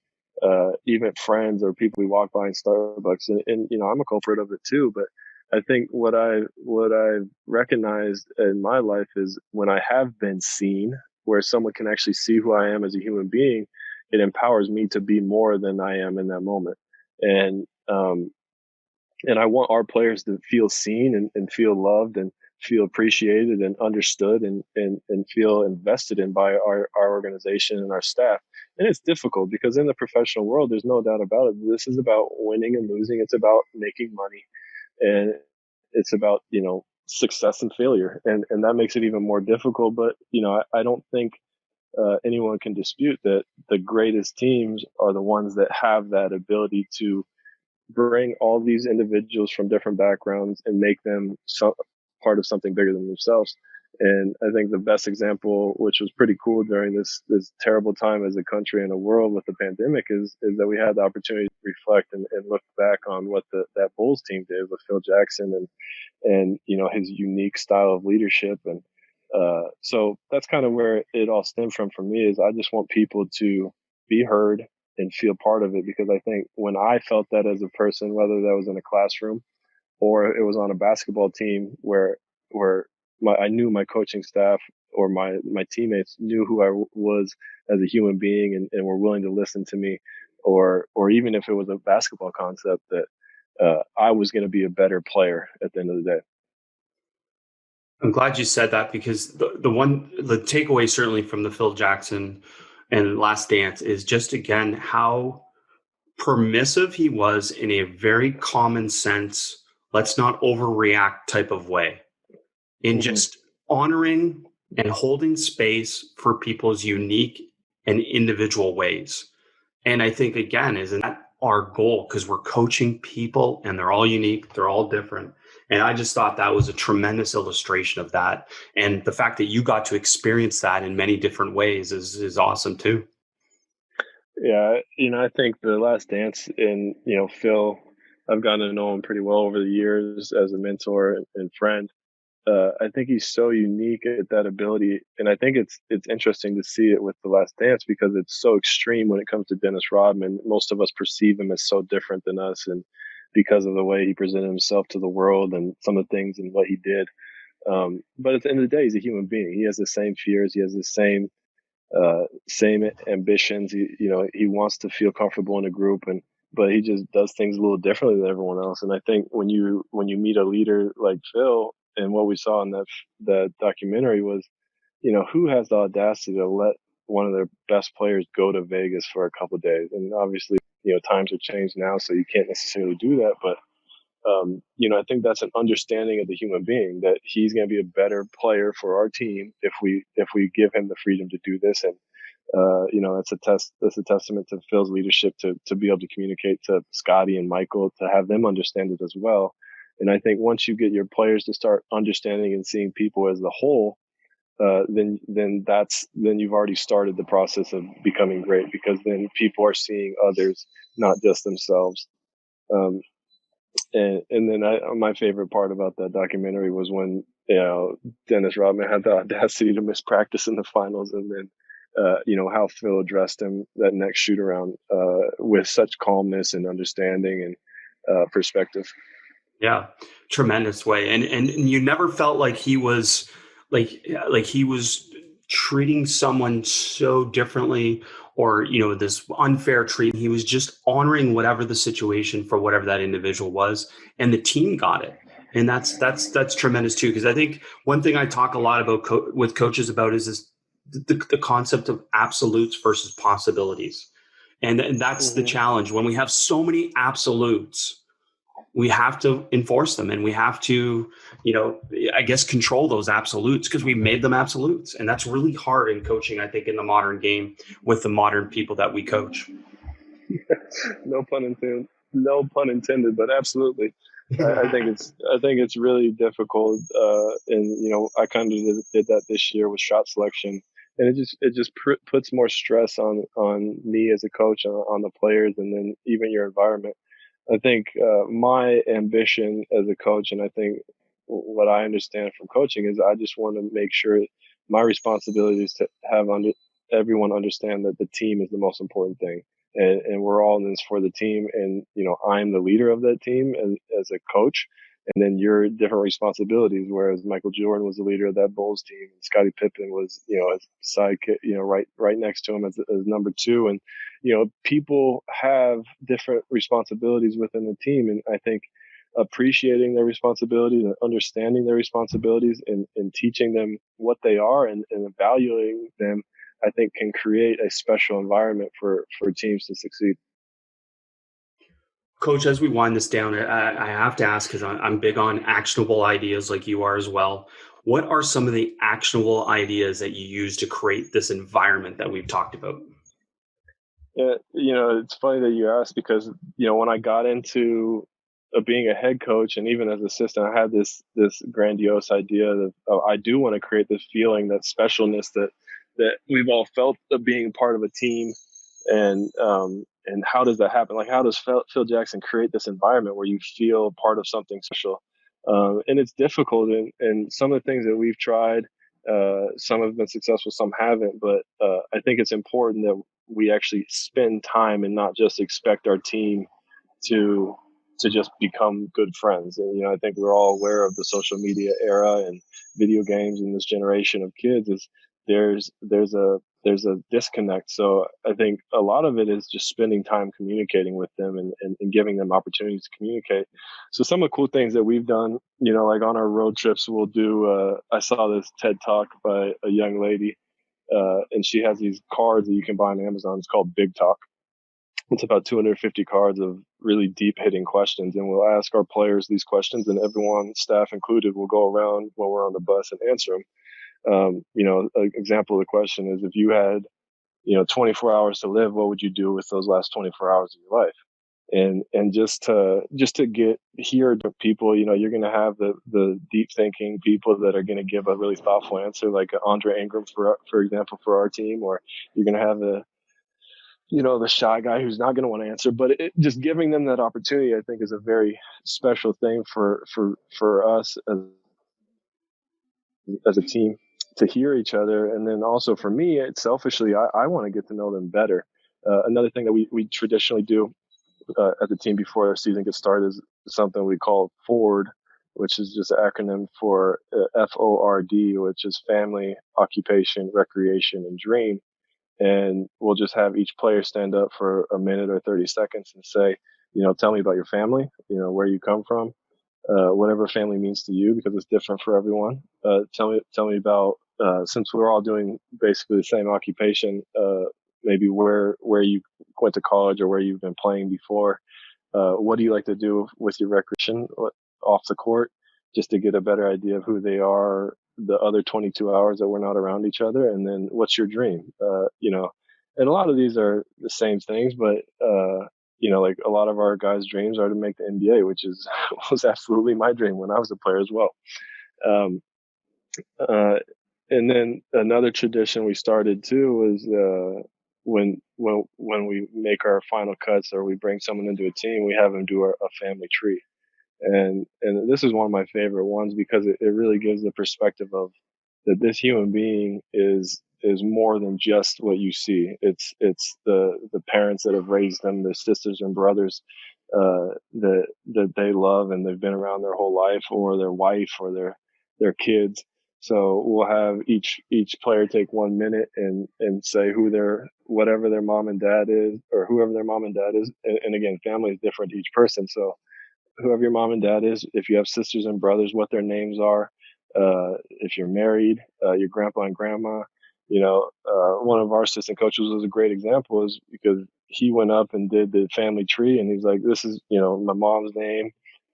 even friends or people we walk by in Starbucks. And I'm a culprit of it too. But I think what I've recognized in my life is when I have been seen, where someone can actually see who I am as a human being, it empowers me to be more than I am in that moment. And I want our players to feel seen and feel loved and feel appreciated and understood and feel invested in by our organization and our staff. And it's difficult because in the professional world, there's no doubt about it. This is about winning and losing. It's about making money. And it's about, success and failure. And that makes it even more difficult. But, I don't think anyone can dispute that the greatest teams are the ones that have that ability to bring all these individuals from different backgrounds and make them part of something bigger than themselves. And I think the best example, which was pretty cool during this terrible time as a country and a world with the pandemic, is that we had the opportunity to reflect and look back on what that Bulls team did with Phil Jackson and his unique style of leadership. And so that's kind of where it all stemmed from for me. Is I just want people to be heard and feel part of it, because I think when I felt that as a person, whether that was in a classroom or it was on a basketball team where I knew my coaching staff or my teammates knew who I was as a human being and were willing to listen to me, or even if it was a basketball concept, that I was going to be a better player at the end of the day. I'm glad you said that, because the takeaway certainly from the Phil Jackson and Last Dance is just, again, how permissive he was in a very common sense, let's not overreact type of way, in just honoring and holding space for people's unique and individual ways. And I think, again, isn't that our goal? Because we're coaching people and they're all unique, they're all different. And I just thought that was a tremendous illustration of that. And the fact that you got to experience that in many different ways is awesome too. Yeah, I think the Last Dance and, Phil, I've gotten to know him pretty well over the years as a mentor and friend. I think he's so unique at that ability. And I think it's interesting to see it with the Last Dance because it's so extreme when it comes to Dennis Rodman. Most of us perceive him as so different than us, and because of the way he presented himself to the world and some of the things and what he did. But at the end of the day, he's a human being. He has the same fears. He has the same ambitions. He wants to feel comfortable in a group, but he just does things a little differently than everyone else. And I think when you meet a leader like Phil, and what we saw in that documentary was, who has the audacity to let one of their best players go to Vegas for a couple of days? And obviously, times have changed now, so you can't necessarily do that. But I think that's an understanding of the human being, that he's going to be a better player for our team if we give him the freedom to do this. And that's a testament to Phil's leadership to be able to communicate to Scotty and Michael, to have them understand it as well. And I think once you get your players to start understanding and seeing people as the whole, then you've already started the process of becoming great, because then people are seeing others, not just themselves. And then my favorite part about that documentary was when Dennis Rodman had the audacity to miss practice in the finals, and then how Phil addressed him that next shoot around with such calmness and understanding and perspective. Yeah, tremendous way. And you never felt like he was like he was treating someone so differently, or this unfair treatment. He was just honoring whatever the situation for whatever that individual was, and the team got it. And that's tremendous too, because I think one thing I talk a lot about with coaches about is this the concept of absolutes versus possibilities. And that's the challenge when we have so many absolutes. We have to enforce them, and we have to, I guess, control those absolutes, because we made them absolutes. And that's really hard in coaching, I think, in the modern game with the modern people that we coach. No pun intended. No pun intended, but absolutely. I think it's really difficult, and I kind of did that this year with shot selection, and it just puts more stress on me as a coach, on the players, and then even your environment. I think my ambition as a coach, and I think what I understand from coaching, is I just want to make sure my responsibility is to have everyone understand that the team is the most important thing, and we're all in this for the team. And I'm the leader of that team as a coach, and then your different responsibilities. Whereas Michael Jordan was the leader of that Bulls team, and Scottie Pippen was his sidekick, right next to him as number two, and people have different responsibilities within the team. And I think appreciating their responsibilities and understanding their responsibilities, and teaching them what they are, and evaluating them, I think can create a special environment for teams to succeed. Coach, as we wind this down, I have to ask, because I'm big on actionable ideas like you are as well. What are some of the actionable ideas that you use to create this environment that we've talked about? Yeah, it's funny that you asked, because when I got into being a head coach, and even as assistant, I had this grandiose idea that I do want to create this feeling, that specialness that we've all felt of being part of a team. And how does that happen? Like, how does Phil Jackson create this environment where you feel part of something special? And it's difficult, and some of the things that we've tried, some have been successful, some haven't. But I think it's important that we actually spend time, and not just expect our team to just become good friends. And I think we're all aware of the social media era and video games, and this generation of kids is there's a disconnect. So I think a lot of it is just spending time communicating with them, and giving them opportunities to communicate. So some of the cool things that we've done, like on our road trips, we'll do, I saw this TED talk by a young lady, and she has these cards that you can buy on Amazon. It's called Big Talk. It's about 250 cards of really deep hitting questions. And we'll ask our players these questions, and everyone, staff included, will go around when we're on the bus and answer them. An example of the question is, if you had, 24 hours to live, what would you do with those last 24 hours of your life? And just to hear the people, you're going to have the deep thinking people that are going to give a really thoughtful answer, like Andre Ingram, for example, for our team. Or you're going to have the shy guy who's not going to want to answer. But just giving them that opportunity, I think, is a very special thing for us as a team, to hear each other. And then also for me, selfishly, I want to get to know them better. Another thing that we traditionally do as a team before our season gets started is something we call FORD, which is just an acronym for FORD, which is family, occupation, recreation, and dream. And we'll just have each player stand up for a minute or 30 seconds and say, tell me about your family, where you come from, whatever family means to you, because it's different for everyone. Tell me about, since we're all doing basically the same occupation, maybe where you went to college, or where you've been playing before. What do you like to do with your recreation off the court, just to get a better idea of who they are the other 22 hours that we're not around each other. And then what's your dream? And a lot of these are the same things, but like a lot of our guys' dreams are to make the NBA, which was absolutely my dream when I was a player as well. And then another tradition we started too was when we make our final cuts or we bring someone into a team, we have them do a family tree. And this is one of my favorite ones because it really gives the perspective of that this human being is more than just what you see. It's the parents that have raised them, the sisters and brothers that they love and they've been around their whole life, or their wife or their kids. So we'll have each player take 1 minute and say who whatever their mom and dad is, or whoever their mom and dad is. And again, family is different to each person. So whoever your mom and dad is, if you have sisters and brothers, what their names are, if you're married, your grandpa and grandma. One of our assistant coaches was a great example, is because he went up and did the family tree, and he's like, this is, my mom's name.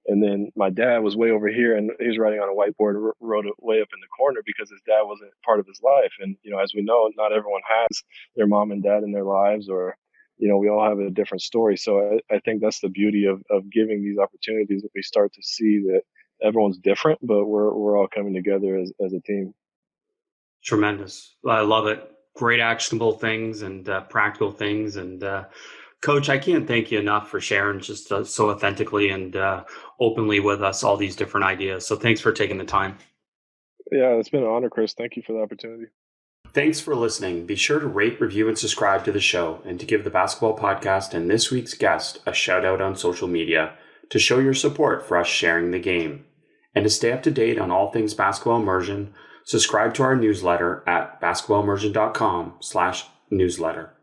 And then my dad was way over here, and he was writing on a whiteboard, wrote it way up in the corner because his dad wasn't part of his life. And, as we know, not everyone has their mom and dad in their lives, or, we all have a different story. So I think that's the beauty of giving these opportunities, that we start to see that everyone's different, but we're all coming together as a team. Tremendous. I love it. Great actionable things and practical things. And Coach, I can't thank you enough for sharing just so authentically and openly with us all these different ideas. So thanks for taking the time. Yeah, it's been an honor, Chris. Thank you for the opportunity. Thanks for listening. Be sure to rate, review, and subscribe to the show, and to give the Basketball Podcast and this week's guest a shout out on social media to show your support for us sharing the game. And to stay up to date on all things Basketball Immersion, subscribe to our newsletter at basketballimmersion.com/newsletter.